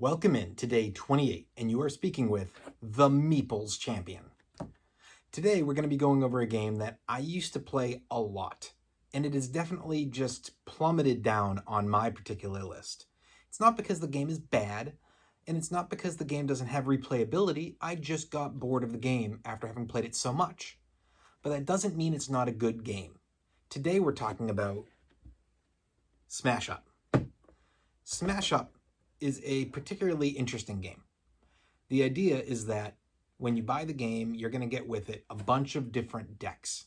Welcome in to day 28, and you are speaking with the Meeples Champion. Today we're going to be going over a game that I used to play a lot, and it has definitely just plummeted down on my particular list. It's not because the game is bad, and it's not because the game doesn't have replayability. I just got bored of the game after having played it so much. But that doesn't mean it's not a good game. Today we're talking about Smash Up. Smash Up is a particularly interesting game. The idea is that when you buy the game, you're going to get with it a bunch of different decks.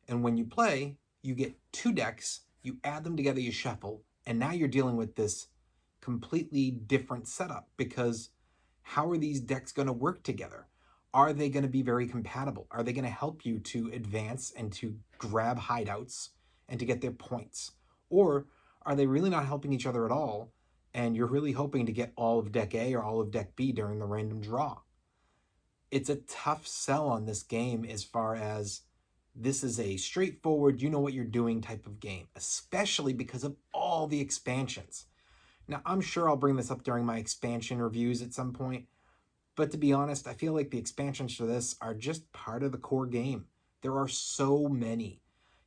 And when you play, you get two decks, you add them together, you shuffle, and now you're dealing with this completely different setup because how are these decks going to work together? Are they going to be very compatible? Are they going to help you to advance and to grab hideouts and to get their points? Or are they really not helping each other at all? And you're really hoping to get all of deck A or all of deck B during the random draw. It's a tough sell on this game as far as this is a straightforward, you know what you're doing type of game, especially because of all the expansions. Now, I'm sure I'll bring this up during my expansion reviews at some point, but to be honest, I feel like the expansions for this are just part of the core game. There are so many,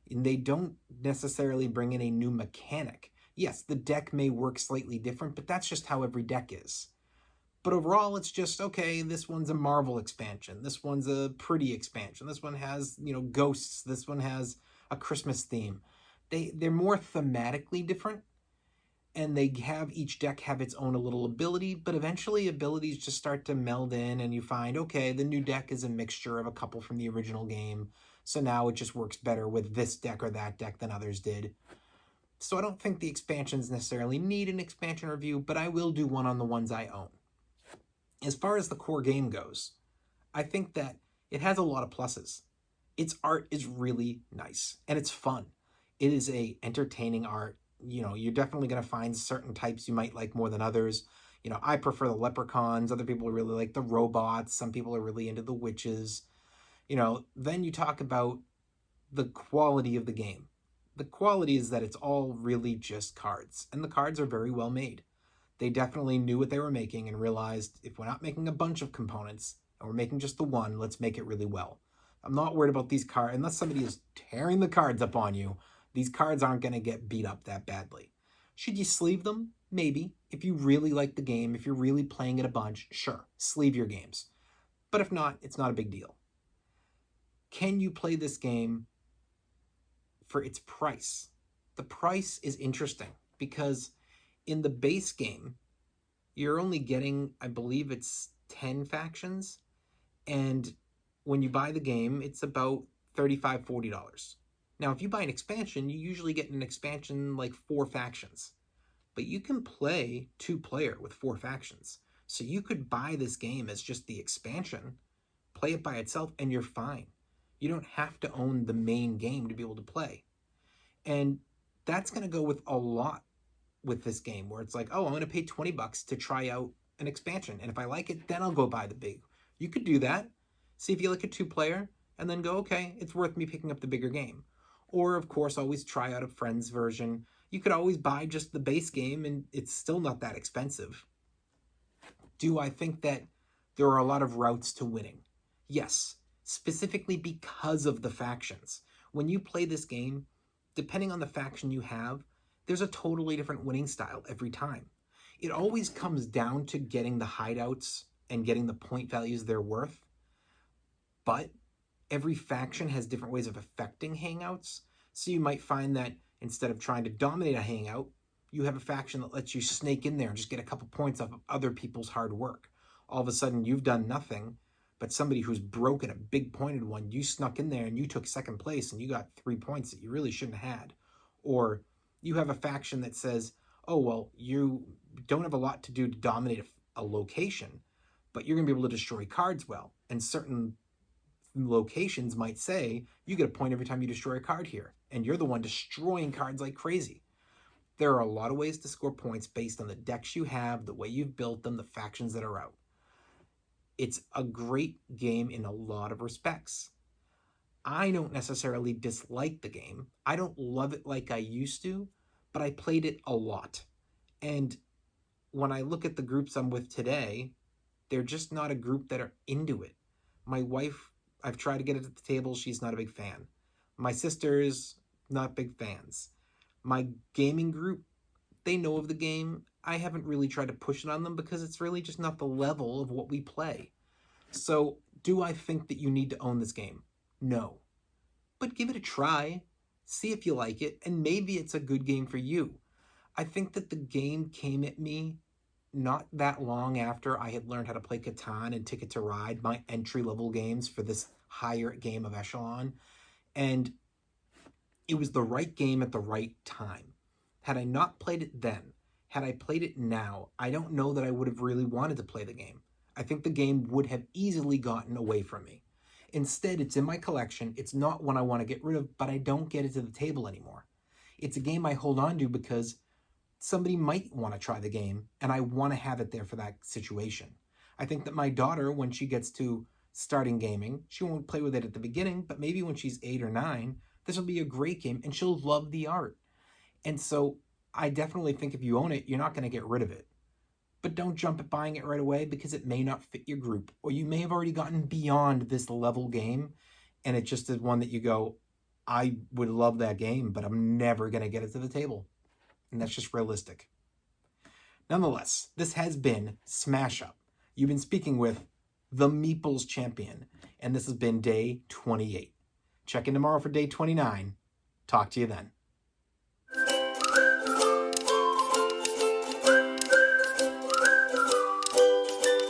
and they don't necessarily bring in a new mechanic. Yes, the deck may work slightly different, but that's just how every deck is. But overall, it's just, okay, this one's a Marvel expansion. This one's a pretty expansion. This one has, ghosts. This one has a Christmas theme. They're more thematically different, and they have each deck have its own little ability, but eventually abilities just start to meld in, and you find, okay, the new deck is a mixture of a couple from the original game, so now it just works better with this deck or that deck than others did. So I don't think the expansions necessarily need an expansion review, but I will do one on the ones I own. As far as the core game goes, I think that it has a lot of pluses. Its art is really nice, and it's fun. It is a entertaining art. You're definitely going to find certain types you might like more than others. I prefer the leprechauns. Other people really like the robots. Some people are really into the witches. Then you talk about the quality of the game. The quality is that it's all really just cards, and the cards are very well made. They definitely knew what they were making and realized if we're not making a bunch of components and we're making just the one, let's make it really well. I'm not worried about these cards. Unless somebody is tearing the cards up on you, these cards aren't going to get beat up that badly. Should you sleeve them? Maybe. If you really like the game, if you're really playing it a bunch, sure, sleeve your games. But if not, it's not a big deal. Can you play this game for its price? The price is interesting because in the base game, you're only getting, I believe it's 10 factions. And when you buy the game, it's about $35, $40. Now, if you buy an expansion, you usually get an expansion like 4 factions. But you can play 2-player with 4 factions. So you could buy this game as just the expansion, play it by itself, and you're fine. You don't have to own the main game to be able to play. And that's going to go with a lot with this game, where it's like, oh, I'm going to pay $20 to try out an expansion. And if I like it, then I'll go buy the big. You could do that. See if you like a 2-player, and then go, okay, it's worth me picking up the bigger game. Or, of course, always try out a friend's version. You could always buy just the base game, and it's still not that expensive. Do I think that there are a lot of routes to winning? Yes, specifically because of the factions. When you play this game, depending on the faction you have, there's a totally different winning style every time. It always comes down to getting the hideouts and getting the point values they're worth. But every faction has different ways of affecting hangouts. So you might find that instead of trying to dominate a hangout, you have a faction that lets you snake in there and just get a couple points off of other people's hard work. All of a sudden, you've done nothing, but somebody who's broken a big pointed one, you snuck in there and you took second place and you got 3 points that you really shouldn't have had. Or you have a faction that says, oh, well, you don't have a lot to do to dominate a location, but you're going to be able to destroy cards well. And certain locations might say, you get a point every time you destroy a card here, and you're the one destroying cards like crazy. There are a lot of ways to score points based on the decks you have, the way you've built them, the factions that are out. It's a great game in a lot of respects. I don't necessarily dislike the game. I don't love it like I used to, but I played it a lot. And when I look at the groups I'm with today, they're just not a group that are into it. My wife, I've tried to get it at the table. She's not a big fan. My sisters, not big fans. My gaming group, they know of the game. I haven't really tried to push it on them because it's really just not the level of what we play. So, do I think that you need to own this game? No. But give it a try. See if you like it, and maybe it's a good game for you. I think that the game came at me not that long after I had learned how to play Catan and Ticket to Ride, my entry-level games for this higher game of Echelon. And it was the right game at the right time. Had I not played it then, had I played it now, I don't know that I would have really wanted to play the game. I think the game would have easily gotten away from me. Instead, it's in my collection. It's not one I want to get rid of, but I don't get it to the table anymore. It's a game I hold on to because somebody might want to try the game, and I want to have it there for that situation. I think that my daughter, when she gets to starting gaming, she won't play with it at the beginning, but maybe when she's 8 or 9, this will be a great game, and she'll love the art. And so I definitely think if you own it, you're not going to get rid of it. But don't jump at buying it right away because it may not fit your group, or you may have already gotten beyond this level game, and it just is one that you go, I would love that game, but I'm never going to get it to the table. And that's just realistic. Nonetheless, this has been Smash Up. You've been speaking with the Meeples Champion, and this has been day 28. Check in tomorrow for day 29. Talk to you then.